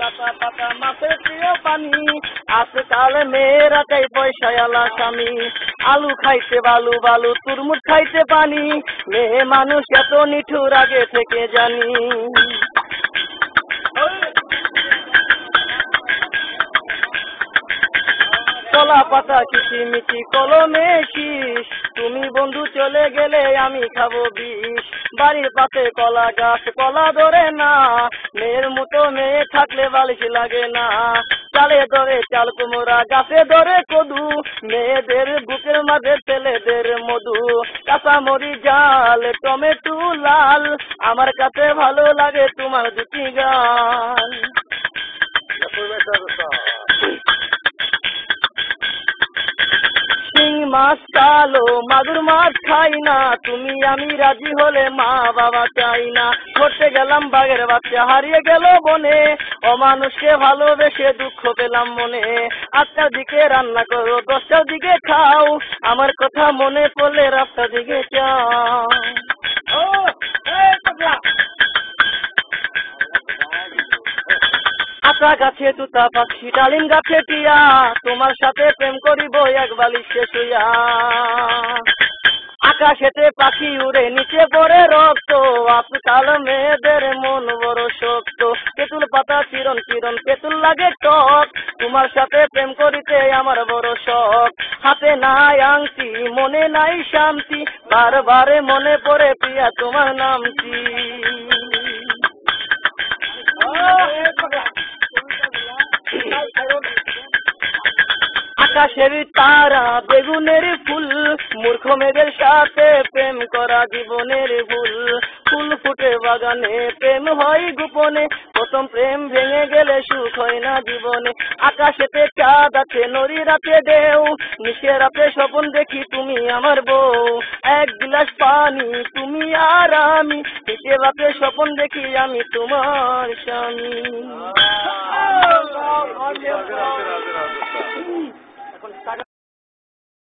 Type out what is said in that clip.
লাতা পাতা মাছের প্রিয় পানি, আজকাল মেয়েরা চাই পয়সাওয়ালা স্বামী। আলু খাইতে বালু বালু, তুরমুজ খাইতে পানি, মেয়ে মানুষ এত নিঠুর আগে থেকে জানি। কলা পাতা কিচিমিচি কলমে শীষ, তুমি বন্ধু চলে গেলে আমি খাবো বিষ। বাড়ির পাশে কলা গাছ, কলা ধরে না, মেয়ের মতো মেয়ে থাকলে বালিশ লাগে না। চালে ধরে চাল কুমড়া, গাছে ধরে কদু, মেয়েদের বুকের মাঝে ছেলেদের মধু। কাঁচামরি জাল, টমেটো লাল, আমার কাছে ভালো লাগে তোমার দুটি গান। শিং মাছ কালো, মাগুর মাছ খাই না, তুমি আমি রাজি হলে মা বাবা চাই না। করতে গেলাম বাঘের বাচ্চা, হারিয়ে গেল বনে, অমানুষকে ভালোবেসে দুঃখ পেলাম মনে। 8টার দিকে রান্না করো, 10টার দিকে খাও, আমার কথা মনে পড়লে রাস্তার দিকে যাও। আতা গাছে তুতা পাখি, ডালিম গাছে টিয়া, তোমার সাথে প্রেম করিব এক বালিশে শুইয়া। আকাশেতে পাখি উড়ে নিচে পড়ে রক্ত, আজকাল মেয়েদের মন বড় শক্ত। তেঁতুল পাতা চিরন চিরন তেঁতুল লাগে টক, তোমার সাথে প্রেম করিতে আমার বড় শখ। হাতে নাই আংটি, মনে নাই শান্তি, বারবারে মনে পড়ে প্রিয়া তোমার নামটি। আকাশের তারা বেগুনের ফুল, মূর্খ মেয়েদের সাথে প্রেম করা জীবনের ভুল। ফুল ফুটে বাগানে, প্রেম হয় গোপনে, প্রথম প্রেম ভেঙে গেলে সুখ হয় না জীবনে। আকাশেতে চাঁদ আছে, নদী রাতে ঢেউ, নিশে রাতে স্বপ্ন দেখি তুমি আমার বউ। এক গ্লাস পানি তুমি আর আমি, নিশে রাতে স্বপ্ন দেখি আমি তোমার স্বামী।